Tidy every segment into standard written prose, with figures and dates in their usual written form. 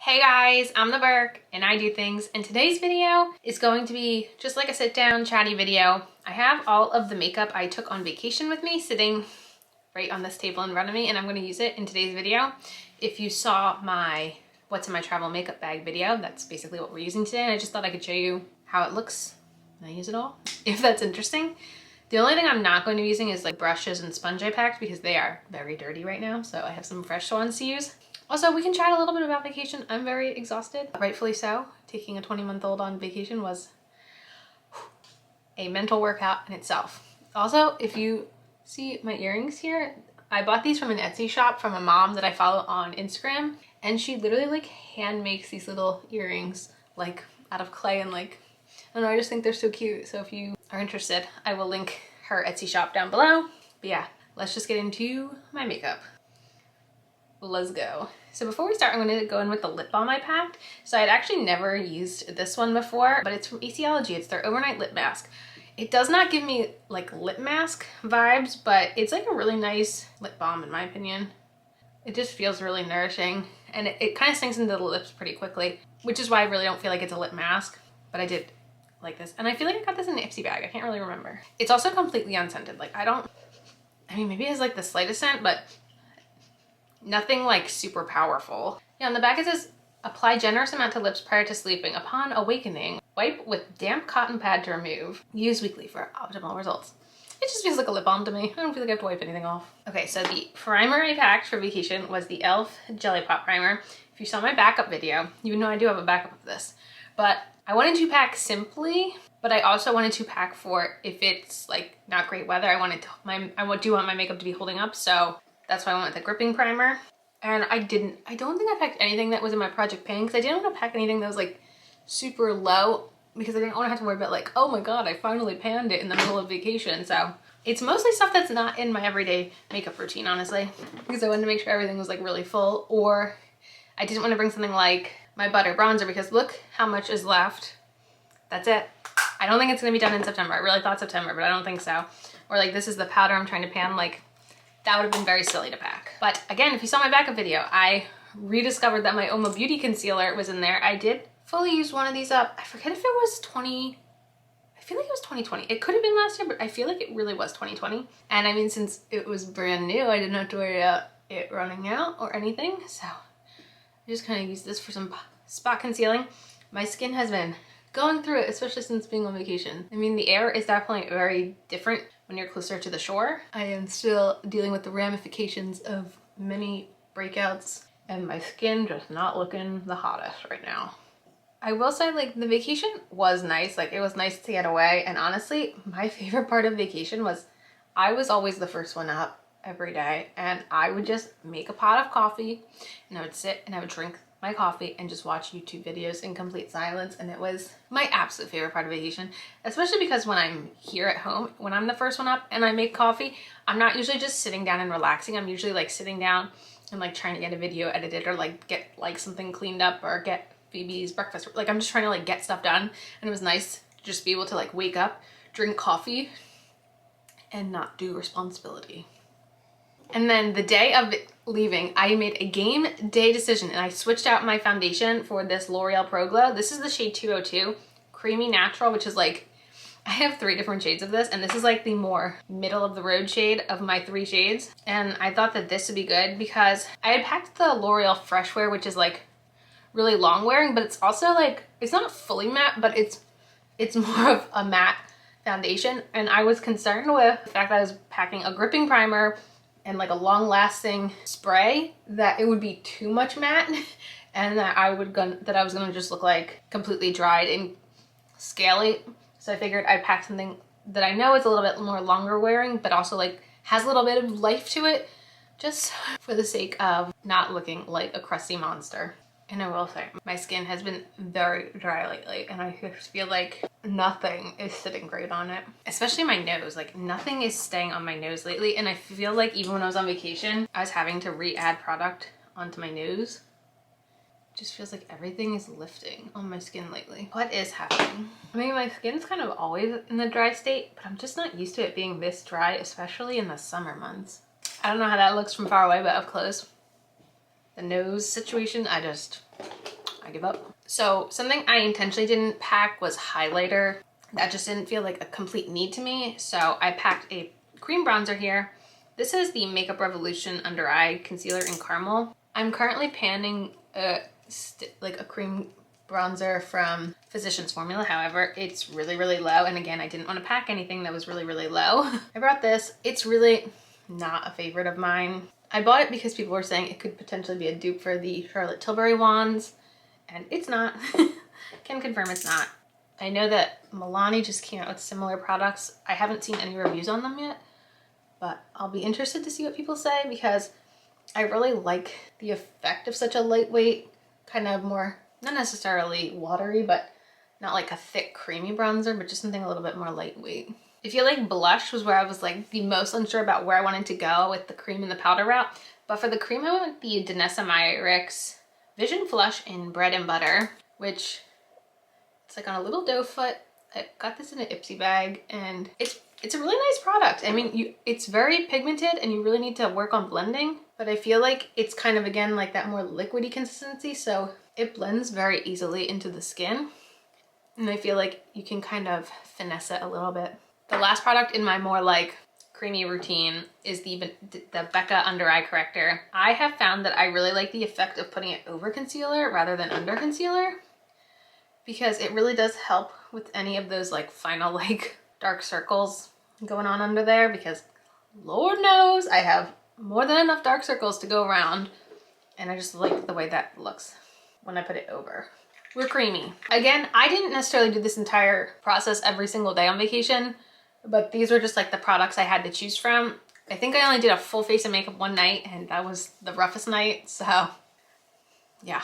Hey guys, I'm the Berk and I do things, and today's video is going to be just like a sit down chatty video. I have all of the makeup I took on vacation with me sitting right on this table in front of me, and I'm going to use it in today's video. If you saw my what's in my travel makeup bag video, that's basically what we're using today, and I just thought I could show you how it looks when I use it all, if that's interesting. The only thing I'm not going to be using is like brushes and sponge I packed because they are very dirty right now, so I have some fresh ones to use. Also, we can chat a little bit about vacation. I'm very exhausted, rightfully so. Taking a 20-month-old on vacation was a mental workout in itself. Also, if you see my earrings here, I bought these from an Etsy shop from a mom that I follow on Instagram, and she literally like hand makes these little earrings like out of clay, and like, I don't know, I just think they're so cute. So if you are interested, I will link her Etsy shop down below. But yeah, let's just get into my makeup. Let's go. So before we start, I'm going to go in with the lip balm I packed. So I'd actually never used this one before, but it's from Aether. It's their overnight lip mask. It does not give me like lip mask vibes, but it's like a really nice lip balm in my opinion. It just feels really nourishing, and it kind of sinks into the lips pretty quickly, which is why I really don't feel like it's a lip mask, but I did like this. And I feel like I got this in an Ipsy bag. I can't really remember. It's also completely unscented. Like I mean, maybe it has like the slightest scent, but nothing like super powerful. Yeah, on the back it says, apply generous amount to lips prior to sleeping. Upon awakening, wipe with damp cotton pad to remove. Use weekly for optimal results. It just feels like a lip balm to me. I don't feel like I have to wipe anything off. Okay, so the primer I packed for vacation was the e.l.f. Jelly Pop Primer. If you saw my backup video, you would know I do have a backup of this. But I wanted to pack simply, but I also wanted to pack for if it's like not great weather. I do want my makeup to be holding up, so that's why I went with the gripping primer. And I don't think I packed anything that was in my project pan, because I didn't want to pack anything that was like super low, because I didn't want to have to worry about like, oh my god, I finally panned it in the middle of vacation. So it's mostly stuff that's not in my everyday makeup routine, honestly, because I wanted to make sure everything was like really full, or I didn't want to bring something like my butter bronzer, because look how much is left. That's it. I don't think it's gonna be done in September. I really thought September, but I don't think so. Or like, this is the powder I'm trying to pan. Like, that would have been very silly to pack. But again, if you saw my backup video, I rediscovered that my Oma Beauty concealer was in there. I did fully use one of these up. I forget if it was I feel like it was 2020. It could have been last year, but I feel like it really was 2020. And I mean, since it was brand new, I didn't have to worry about it running out or anything. So I just kind of used this for some spot concealing. My skin has been going through it, especially since being on vacation. I mean, the air is definitely very different when you're closer to the shore. I am still dealing with the ramifications of many breakouts, and my skin just not looking the hottest right now. I will say, like, the vacation was nice. Like, it was nice to get away, and honestly, my favorite part of vacation was I was always the first one up every day, and I would just make a pot of coffee, and I would sit and I would drink my coffee and just watch YouTube videos in complete silence. And it was my absolute favorite part of vacation, especially because when I'm here at home, when I'm the first one up and I make coffee, I'm not usually just sitting down and relaxing. I'm usually like sitting down and like trying to get a video edited, or like get like something cleaned up, or get Phoebe's breakfast. Like, I'm just trying to like get stuff done, and it was nice to just be able to like wake up, drink coffee, and not do responsibility. And then the day of leaving, I made a game day decision, and I switched out my foundation for this L'Oreal Pro Glow. This is the shade 202, Creamy Natural, which is like, I have 3 different shades of this, and this is like the more middle of the road shade of my 3 shades. And I thought that this would be good because I had packed the L'Oreal Fresh Wear, which is like really long wearing, but it's also like, it's not fully matte, but it's more of a matte foundation. And I was concerned with the fact that I was packing a gripping primer and like a long-lasting spray, that it would be too much matte, and that I was gonna just look like completely dried and scaly. So I figured I'd pack something that I know is a little bit more longer wearing, but also like has a little bit of life to it, just for the sake of not looking like a crusty monster. And I will say, my skin has been very dry lately, and I just feel like nothing is sitting great on it. Especially my nose, like nothing is staying on my nose lately, and I feel like even when I was on vacation, I was having to re-add product onto my nose. It just feels like everything is lifting on my skin lately. What is happening? I mean, my skin's kind of always in the dry state, but I'm just not used to it being this dry, especially in the summer months. I don't know how that looks from far away, but up close, the nose situation, I just I give up. So something I intentionally didn't pack was highlighter. That just didn't feel like a complete need to me. So I packed a cream bronzer here. This is the Makeup Revolution Under Eye Concealer in Caramel. I'm currently panning like a cream bronzer from Physicians Formula. However, it's really, really low. And again, I didn't want to pack anything that was really, really low. I brought this. It's really not a favorite of mine. I bought it because people were saying it could potentially be a dupe for the Charlotte Tilbury wands. And it's not. Can confirm it's not. I know that Milani just came out with similar products. I haven't seen any reviews on them yet, but I'll be interested to see what people say because I really like the effect of such a lightweight, kind of more, not necessarily watery, but not like a thick creamy bronzer, but just something a little bit more lightweight. I feel like blush was where I was like the most unsure about where I wanted to go with the cream and the powder route. But for the cream, I went with the Danessa Myrick's Vision Flush in Bread and Butter, which it's like on a little doe foot. I got this in an Ipsy bag and it's a really nice product. I mean, it's very pigmented and you really need to work on blending, but I feel like it's kind of, again, like that more liquidy consistency. So it blends very easily into the skin. And I feel like you can kind of finesse it a little bit. The last product in my more like creamy routine is the Becca Under Eye Corrector. I have found that I really like the effect of putting it over concealer rather than under concealer, because it really does help with any of those like final like dark circles going on under there, because Lord knows I have more than enough dark circles to go around, and I just like the way that looks when I put it over. We're creamy. Again, I didn't necessarily do this entire process every single day on vacation, but these were just like the products I had to choose from. I think I only did a full face of makeup one night and that was the roughest night, so yeah.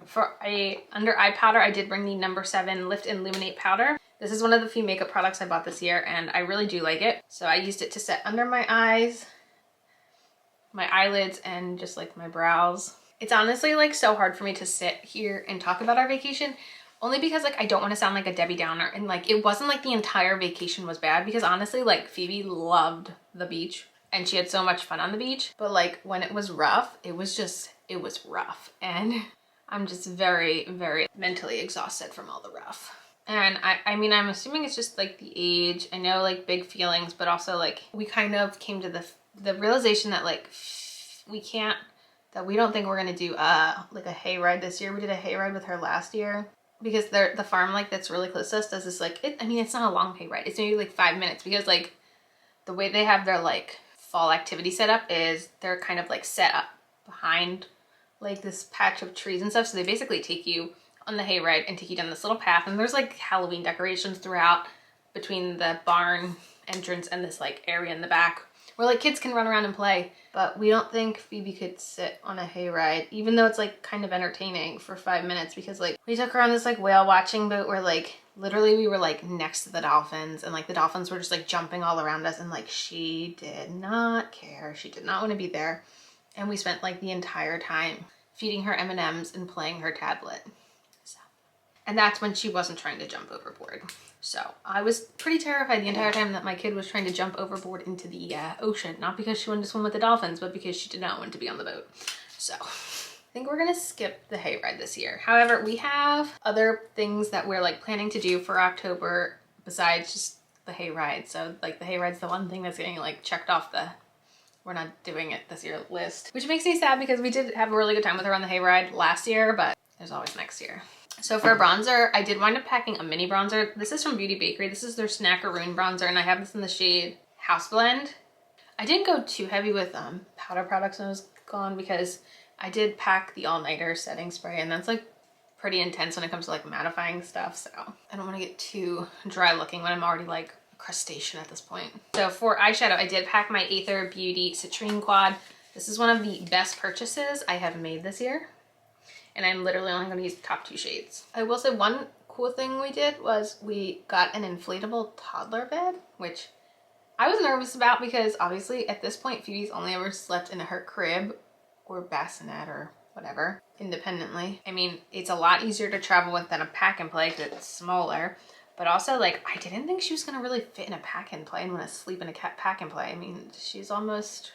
For a under eye powder, I did bring the No. 7 Lift and Illuminate powder. This is one of the few makeup products I bought this year and I really do like it. So I used it to set under my eyes, my eyelids, and just like my brows. It's honestly like so hard for me to sit here and talk about our vacation, only because like I don't want to sound like a Debbie Downer, and like it wasn't like the entire vacation was bad, because honestly like Phoebe loved the beach and she had so much fun on the beach, but like when it was rough, it was rough, and I'm just very, very mentally exhausted from all the rough. And I mean, I'm assuming it's just like the age. I know like big feelings, but also like we kind of came to the realization that like we don't think we're gonna do like a hayride this year. We did a hayride with her last year because the farm like that's really close to us does this like, I mean, it's not a long hayride. It's maybe like 5 minutes, because like the way they have their like fall activity set up is they're kind of like set up behind like this patch of trees and stuff. So they basically take you on the hayride and take you down this little path, and there's like Halloween decorations throughout between the barn entrance and this like area in the back where like kids can run around and play. But we don't think Phoebe could sit on a hayride, even though it's like kind of entertaining for 5 minutes, because like we took her on this like whale watching boat where like literally we were like next to the dolphins, and like the dolphins were just like jumping all around us, and like she did not care. She did not want to be there. And we spent like the entire time feeding her M&Ms and playing her tablet. So, and that's when she wasn't trying to jump overboard. So I was pretty terrified the entire time that my kid was trying to jump overboard into the ocean, not because she wanted to swim with the dolphins, but because she did not want to be on the boat. So I think we're gonna skip the hayride this year. However, we have other things that we're like planning to do for October besides just the hayride. So like the hayride's the one thing that's getting like checked off the we're not doing it this year list, which makes me sad because we did have a really good time with her on the hayride last year, but there's always next year. So for a bronzer, I did wind up packing a mini bronzer. This is from Beauty Bakery. This is their Snackaroon bronzer, and I have this in the shade House Blend. I didn't go too heavy with powder products when I was gone, because I did pack the all-nighter setting spray, and that's like pretty intense when it comes to like mattifying stuff, so I don't want to get too dry looking when I'm already like crustacean at this point. So for eyeshadow, I did pack my Aether Beauty Citrine Quad. This is one of the best purchases I have made this year, and I'm literally only going to use the top 2 shades. I will say one cool thing we did was we got an inflatable toddler bed, which I was nervous about because obviously at this point Phoebe's only ever slept in her crib or bassinet or whatever independently. I mean, it's a lot easier to travel with than a pack and play because it's smaller. But also, like, I didn't think she was going to really fit in a pack and play and want to sleep in a pack and play. I mean, she's almost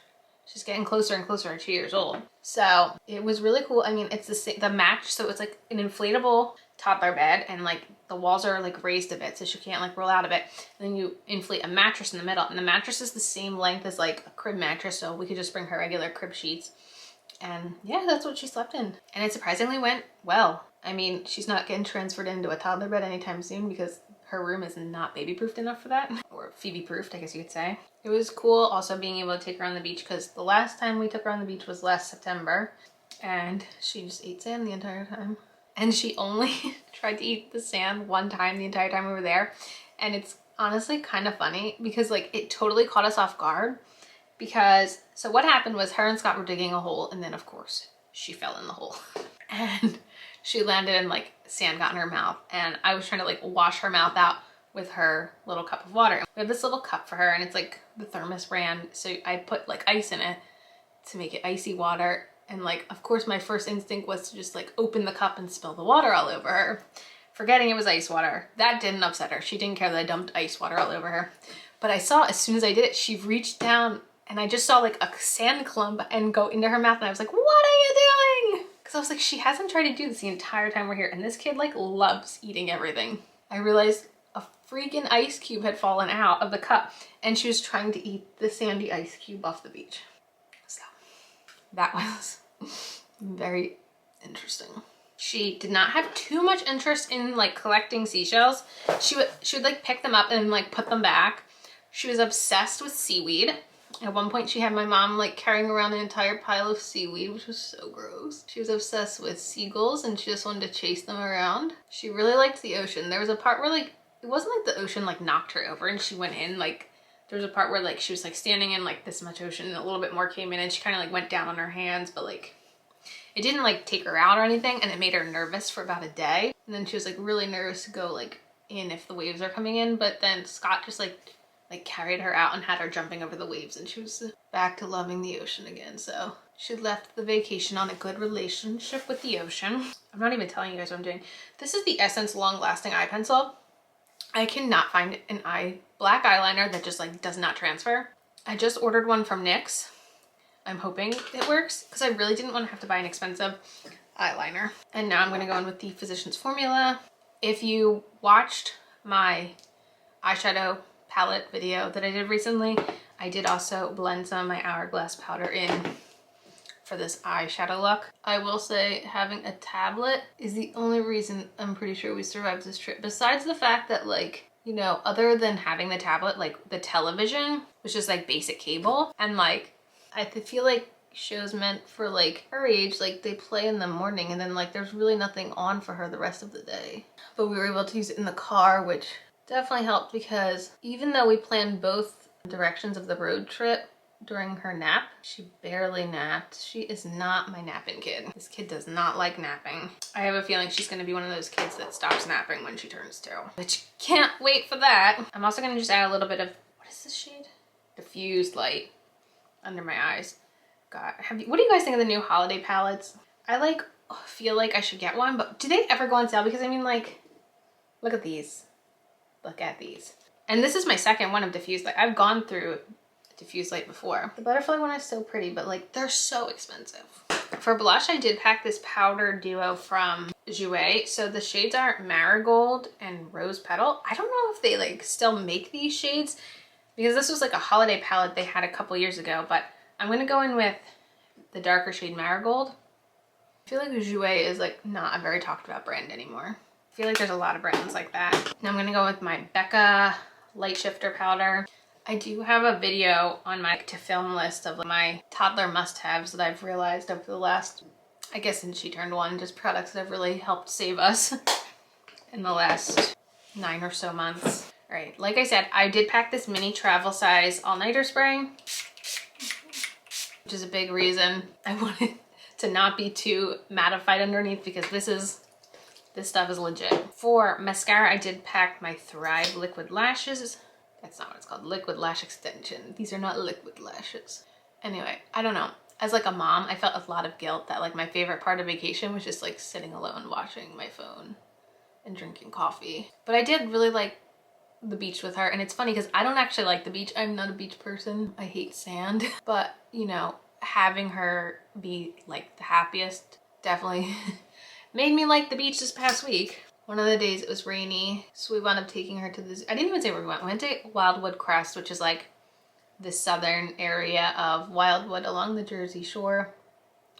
She's getting closer and closer to 2 years old. So it was really cool. I mean, it's the match. So it's like an inflatable toddler bed, and like the walls are like raised a bit so she can't like roll out of it. And then you inflate a mattress in the middle, and the mattress is the same length as like a crib mattress. So we could just bring her regular crib sheets. And yeah, that's what she slept in. And it surprisingly went well. I mean, she's not getting transferred into a toddler bed anytime soon because her room is not baby proofed enough for that, or Phoebe proofed, I guess you could say. It was cool also being able to take her on the beach, because the last time we took her on the beach was last September, and she just ate sand the entire time. And she only tried to eat the sand one time the entire time we were there. And it's honestly kind of funny because like it totally caught us off guard, because so what happened was her and Scott were digging a hole, and then of course she fell in the hole and she landed and like sand got in her mouth, and I was trying to like wash her mouth out with her little cup of water. We have this little cup for her, and it's like the thermos brand, so I put like ice in it to make it icy water. And like of course my first instinct was to just like open the cup and spill the water all over her, forgetting it was ice water. That didn't upset her. She didn't care that I dumped ice water all over her. But I saw as soon as I did it, she reached down and I just saw like a sand clump and go into her mouth, and I was like, what are you doing? Because I was like, she hasn't tried to do this the entire time we're here, and this kid like loves eating everything. I realized a freaking ice cube had fallen out of the cup, and she was trying to eat the sandy ice cube off the beach. So that was very interesting. She did not have too much interest in like collecting seashells. She would like pick them up and like put them back. She was obsessed with seaweed. At one point she had my mom like carrying around an entire pile of seaweed, which was so gross. She was obsessed with seagulls, and she just wanted to chase them around. She really liked the ocean. There was a part where like, it wasn't like the ocean like knocked her over and she went in. Like there was a part where like she was like standing in like this much ocean, and a little bit more came in, and she kind of like went down on her hands, but like it didn't like take her out or anything, and it made her nervous for about a day. And then she was like really nervous to go like in if the waves are coming in, but then Scott just like carried her out and had her jumping over the waves, and she was back to loving the ocean again. So she left the vacation on a good relationship with the ocean. I'm not even telling you guys what I'm doing. This is the Essence Long Lasting Eye Pencil. I cannot find an black eyeliner that just like does not transfer. I just ordered one from NYX. I'm hoping it works because I really didn't want to have to buy an expensive eyeliner. And now I'm going to go in with the Physicians Formula. If you watched my eyeshadow palette video that I did recently, I did also blend some of my Hourglass powder in for this eyeshadow look. I will say having a tablet is the only reason I'm pretty sure we survived this trip, besides the fact that like, you know, other than having the tablet, like the television was just like basic cable, and like I feel like shows meant for like her age, like they play in the morning and then like there's really nothing on for her the rest of the day. But we were able to use it in the car, which definitely helped, because even though we planned both directions of the road trip during her nap, she barely napped. She is not my napping kid. This kid does not like napping. I have a feeling she's going to be one of those kids that stops napping when she turns 2, which can't wait for that. I'm also going to just add a little bit of, what is this shade? Diffused light under my eyes. God, what do you guys think of the new holiday palettes? I like feel like I should get one, but do they ever go on sale? Because I mean, like, look at these. Look at these. And this is my second one of diffused light. I've gone through diffused light before. The butterfly one is so pretty, but like they're so expensive. For blush, I did pack this powder duo from Jouer. So the shades are Marigold and Rose Petal. I don't know if they like still make these shades, because this was like a holiday palette they had a couple years ago, but I'm gonna go in with the darker shade Marigold. I feel like Jouer is like not a very talked about brand anymore. I feel like there's a lot of brands like that. Now I'm gonna go with my Becca Light Shifter powder. I do have a video on my to film list of my toddler must-haves that I've realized over the last, I guess since she turned 1, just products that have really helped save us in the last 9 or so months. All right, like I said, I did pack this mini travel size all-nighter spray, which is a big reason I wanted to not be too mattified underneath, because this stuff is legit. For mascara, I did pack my Thrive Liquid Lashes. That's not what it's called. Liquid Lash Extension. These are not liquid lashes. Anyway, I don't know. As like a mom, I felt a lot of guilt that like my favorite part of vacation was just like sitting alone watching my phone and drinking coffee. But I did really like the beach with her. And it's funny because I don't actually like the beach. I'm not a beach person. I hate sand. But, you know, having her be like the happiest definitely made me like the beach this past week. One of the days it was rainy, so we wound up taking her to the zoo. I didn't even say where we went. We went to Wildwood Crest, which is like the southern area of Wildwood along the Jersey Shore,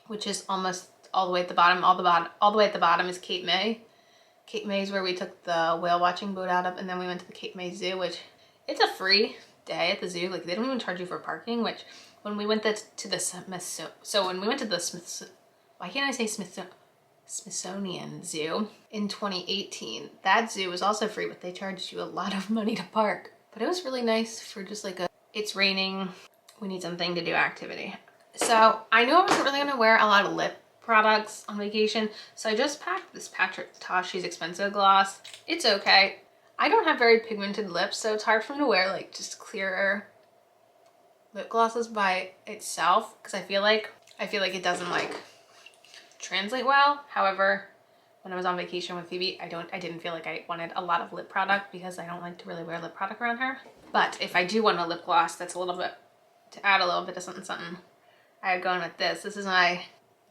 which is almost all the way at the bottom. All the way at the bottom is Cape May. Cape May is where we took the whale watching boat out of, and then we went to the Cape May Zoo, which it's a free day at the zoo. Like, they don't even charge you for parking, which when we went to the why can't I say Smithsonian Zoo in 2018, that zoo was also free, but they charged you a lot of money to park. But it was really nice for just like a, it's raining, we need something to do activity. So I knew I wasn't really gonna wear a lot of lip products on vacation, so I just packed this Patrick Tatoshi's Expensive Gloss. It's okay. I don't have very pigmented lips, so it's hard for me to wear like just clearer lip glosses by itself, because I feel like it doesn't like translate well. However, when I was on vacation with Phoebe, I didn't feel like I wanted a lot of lip product because I don't like to really wear lip product around her. But if I do want a lip gloss that's a little bit, to add a little bit of something, I would go in with this. This is my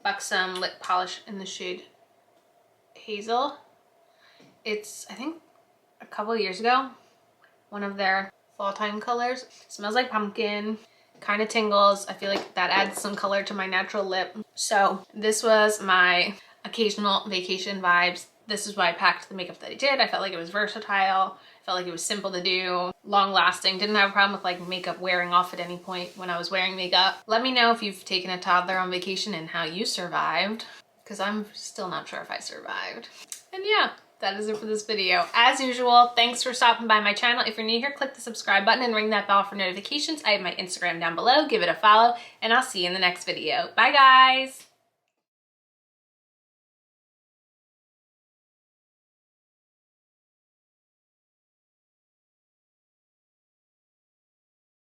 Buxom lip polish in the shade Hazel. It's, I think, a couple of years ago, one of their fall time colors. It smells like pumpkin, kind of tingles. I feel like that adds some color to my natural lip. So this was my occasional vacation vibes. This is why I packed the makeup that I did. I felt like it was versatile. I felt like it was simple to do, long lasting. Didn't have a problem with like makeup wearing off at any point when I was wearing makeup. Let me know if you've taken a toddler on vacation and how you survived, because I'm still not sure if I survived. And yeah, that is it for this video. As usual, thanks for stopping by my channel. If you're new here, click the subscribe button and ring that bell for notifications. I have my Instagram down below. Give it a follow, and I'll see you in the next video. Bye, guys.